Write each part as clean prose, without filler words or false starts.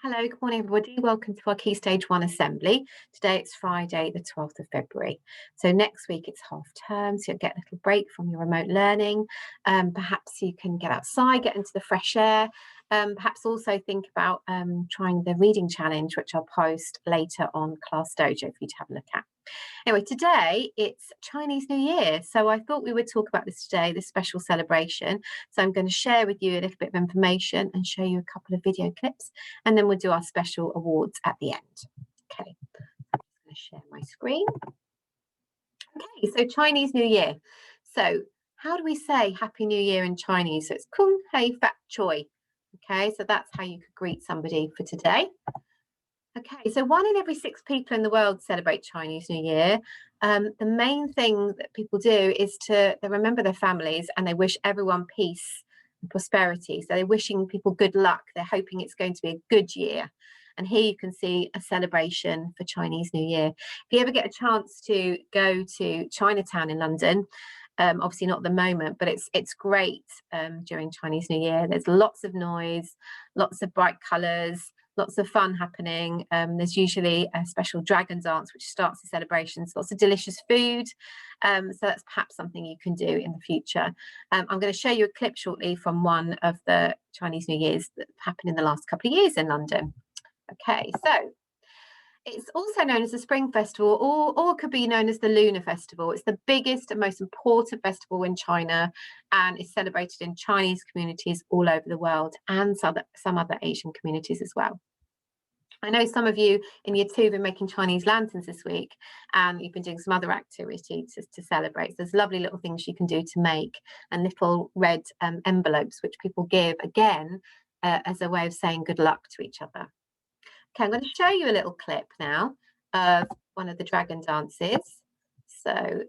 Hello, good morning, everybody. Welcome to our Key Stage 1 Assembly. Today it's Friday, the 12th of February. So next week it's half term, so you'll get a little break from your remote learning. Perhaps you can get outside, get into the fresh air. Perhaps also think about trying the reading challenge, which I'll post later on Class Dojo for you to have a look at. Anyway, today it's Chinese New Year, so I thought we would talk about this today, this special celebration. So I'm going to share with you a little bit of information and show you a couple of video clips, and then we'll do our special awards at the end. Okay, I'm just going to share my screen. Okay, so Chinese New Year. So how do we say Happy New Year in Chinese? So it's Kung Hei Fat Choi. Okay, so that's how you could greet somebody for today. Okay, so 1 in every 6 people in the world celebrate Chinese New Year. The main thing that people do is they remember their families and they wish everyone peace and prosperity. So they're wishing people good luck. They're hoping it's going to be a good year. And here you can see a celebration for Chinese New Year. If you ever get a chance to go to Chinatown in London, obviously not at the moment, but it's great during Chinese New Year. There's lots of noise, lots of bright colours, lots of fun happening. There's usually a special dragon dance which starts the celebrations, lots of delicious food. So that's perhaps something you can do in the future. I'm going to show you a clip shortly from one of the Chinese New Years that happened in the last couple of years in London. Okay, so it's also known as the Spring Festival, or could be known as the Lunar Festival. It's the biggest and most important festival in China and is celebrated in Chinese communities all over the world and some other Asian communities as well. I know some of you in Year 2 have been making Chinese lanterns this week, and you've been doing some other activities to celebrate. So there's lovely little things you can do to make, and little red envelopes which people give, again, as a way of saying good luck to each other. Okay, I'm going to show you a little clip now of one of the dragon dances. So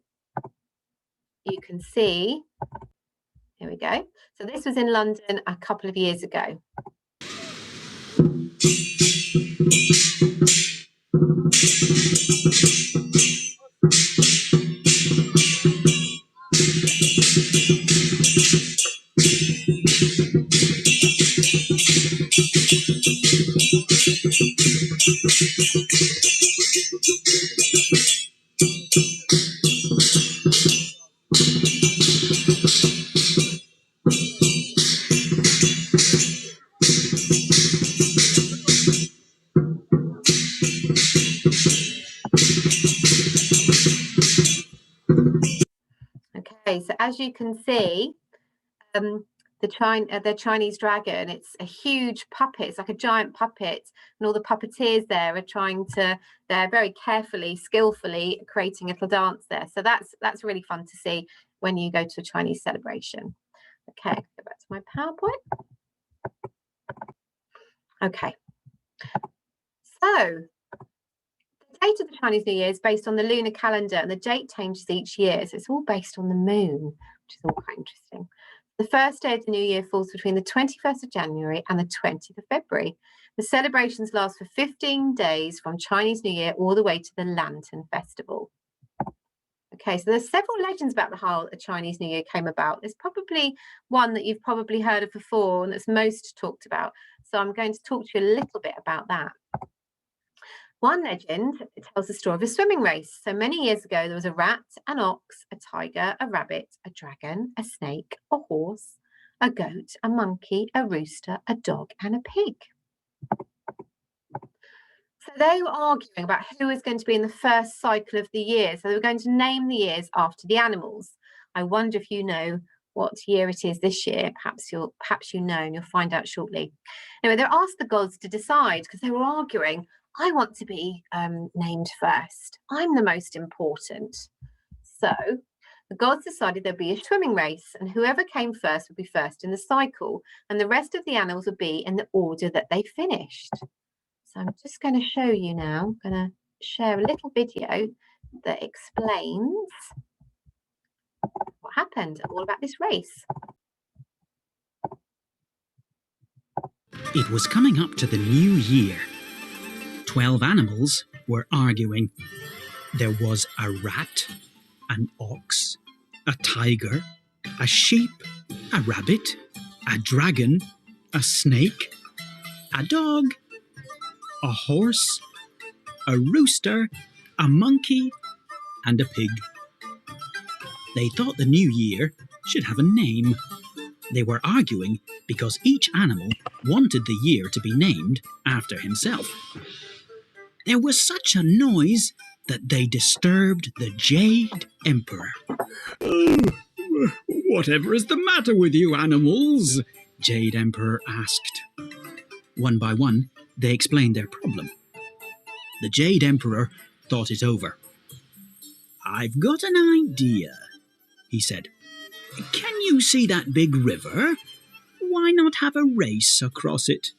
you can see, here we go. So this was in London a couple of years ago. Okay, so as you can see, the Chinese dragon, it's a huge puppet. It's like a giant puppet, and all the puppeteers there are they're very carefully, skillfully creating a little dance there. So that's really fun to see when you go to a Chinese celebration. Okay, go back to my PowerPoint. Okay, so the date of the Chinese New Year is based on the lunar calendar, and the date changes each year. So it's all based on the moon, which is all quite interesting. The first day of the new year falls between the 21st of January and the 20th of February. The celebrations last for 15 days from Chinese New Year all the way to the Lantern Festival. Okay, so there's several legends about how the Chinese New Year came about. There's probably one that you've probably heard of before and that's most talked about. So I'm going to talk to you a little bit about that. One legend tells the story of a swimming race. So many years ago, there was a rat, an ox, a tiger, a rabbit, a dragon, a snake, a horse, a goat, a monkey, a rooster, a dog, and a pig. So they were arguing about who was going to be in the first cycle of the year. So they were going to name the years after the animals. I wonder if you know what year it is this year. Perhaps you know, and you'll find out shortly. Anyway, they asked the gods to decide because they were arguing. I want to be named first. I'm the most important. So the gods decided there'd be a swimming race, and whoever came first would be first in the cycle, and the rest of the animals would be in the order that they finished. So I'm just going to show you now. I'm going to share a little video that explains what happened, all about this race. It was coming up to the new year. 12 animals were arguing. There was a rat, an ox, a tiger, a sheep, a rabbit, a dragon, a snake, a dog, a horse, a rooster, a monkey, and a pig. They thought the new year should have a name. They were arguing because each animal wanted the year to be named after himself. There was such a noise that they disturbed the Jade Emperor. "Oh, whatever is the matter with you animals?" Jade Emperor asked. One by one, they explained their problem. The Jade Emperor thought it over. "I've got an idea," he said. "Can you see that big river? Why not have a race across it?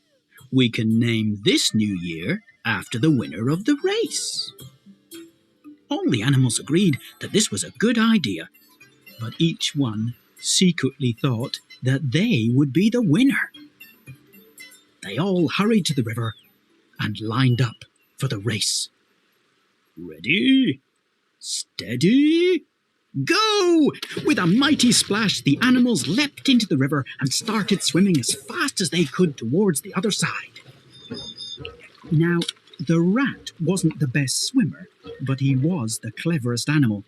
We can name this new year after the winner of the race." All the animals agreed that this was a good idea, but each one secretly thought that they would be the winner. They all hurried to the river and lined up for the race. "Ready, steady, go!" With a mighty splash, the animals leapt into the river and started swimming as fast as they could towards the other side. Now, the rat wasn't the best swimmer, but he was the cleverest animal.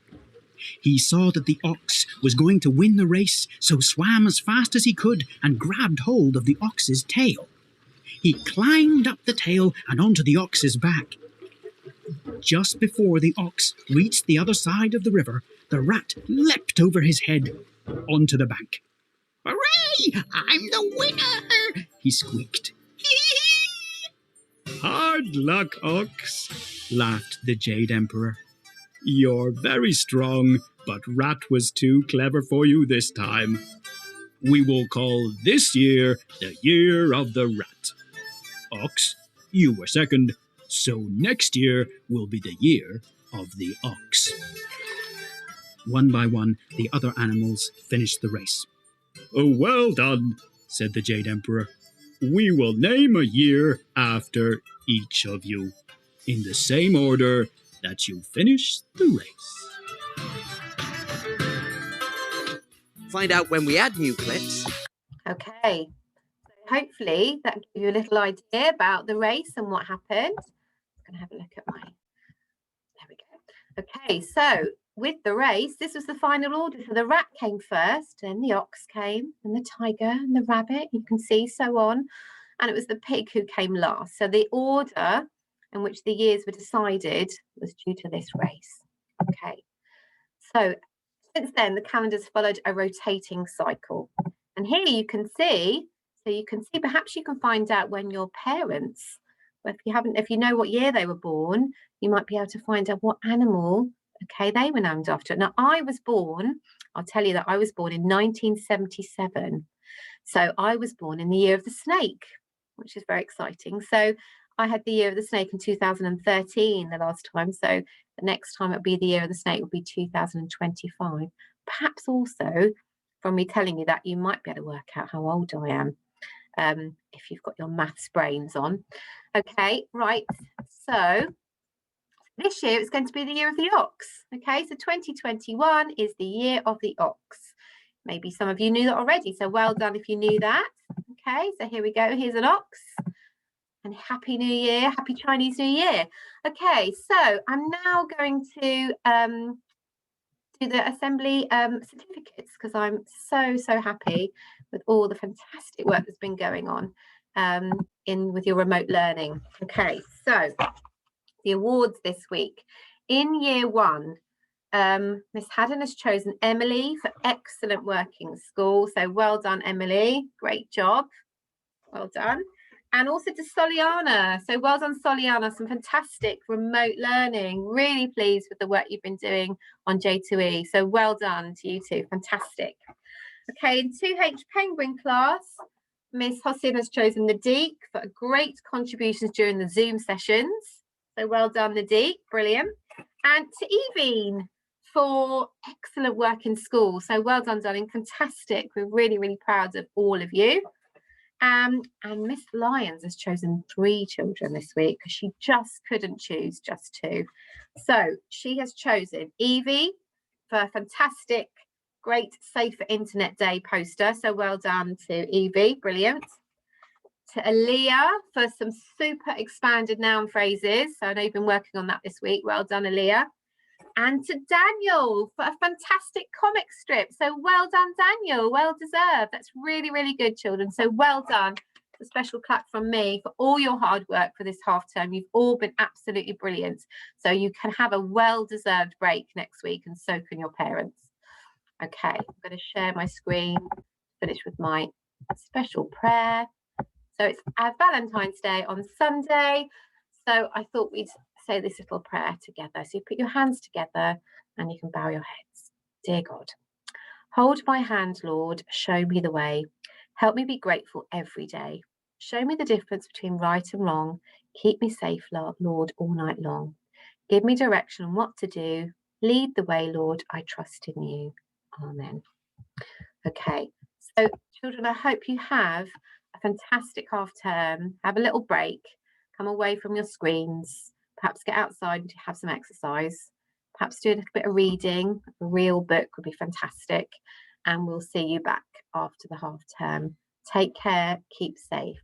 He saw that the ox was going to win the race, so swam as fast as he could and grabbed hold of the ox's tail. He climbed up the tail and onto the ox's back. Just before the ox reached the other side of the river, the rat leapt over his head onto the bank. "Hooray! I'm the winner!" he squeaked. "Hard luck, ox," laughed the Jade Emperor. "You're very strong, but Rat was too clever for you this time. We will call this year the Year of the Rat. Ox, you were second, so next year will be the Year of the Ox." One by one, the other animals finished the race. "Oh, well done," said the Jade Emperor. "We will name a year after each of you, in the same order that you finish the race." Find out when we add new clips. Okay, so hopefully that gives you a little idea about the race and what happened. I'm going to have a look at there we go. Okay, so with the race, this was the final order. So the rat came first, then the ox came, and the tiger and the rabbit, you can see, so on. And it was the pig who came last. So the order in which the years were decided was due to this race. Okay, so since then, the calendars followed a rotating cycle. And here you can see, perhaps you can find out when your parents, if you know what year they were born, you might be able to find out what animal, okay, they were named after. Now, I'll tell you that I was born in 1977. So I was born in the year of the snake, which is very exciting. So I had the year of the snake in 2013 the last time. So the next time it'll be the year of the snake will be 2025. Perhaps also from me telling you that, you might be able to work out how old I am if you've got your maths brains on. Okay, right. So this year it's going to be the year of the ox. Okay, so 2021 is the year of the ox. Maybe some of you knew that already, so well done if you knew that. Okay, so here we go. Here's an ox. And Happy New Year, Happy Chinese New Year. Okay, so I'm now going to do the assembly certificates, because I'm so happy with all the fantastic work that's been going on with your remote learning. Okay, so the awards this week. In year one, Miss Haddon has chosen Emily for excellent work in school. So well done, Emily. Great job. Well done. And also to Soliana. So well done, Soliana. Some fantastic remote learning. Really pleased with the work you've been doing on J2E. So well done to you two. Fantastic. Okay, in 2H Penguin class, Miss Hossin has chosen Nadeek for great contributions during the Zoom sessions. So well done, Nadeek. Brilliant. And to Evine for excellent work in school. So well done, darling. Fantastic. We're really proud of all of you. And Miss Lyons has chosen 3 children this week because she just couldn't choose just 2. So she has chosen Evie for a fantastic, great Safer Internet Day poster. So well done to Evie. Brilliant. to Aaliyah for some super expanded noun phrases. So I know you've been working on that this week. Well done, Aaliyah. And to Daniel for a fantastic comic strip. So well done, Daniel. Well deserved. That's really, really good, children. So well done. A special clap from me for all your hard work for this half term. You've all been absolutely brilliant. So you can have a well-deserved break next week, and so can your parents. Okay, I'm going to share my screen, finish with my special prayer. So it's Valentine's Day on Sunday. So I thought we'd say this little prayer together. So you put your hands together and you can bow your heads. Dear God, hold my hand, Lord. Show me the way. Help me be grateful every day. Show me the difference between right and wrong. Keep me safe, Lord, all night long. Give me direction on what to do. Lead the way, Lord. I trust in you. Amen. Okay, so children, I hope you have a fantastic half term. Have a little break. Come away from your screens. Perhaps get outside and have some exercise. Perhaps do a little bit of reading. A real book would be fantastic. And we'll see you back after the half term. Take care. Keep safe.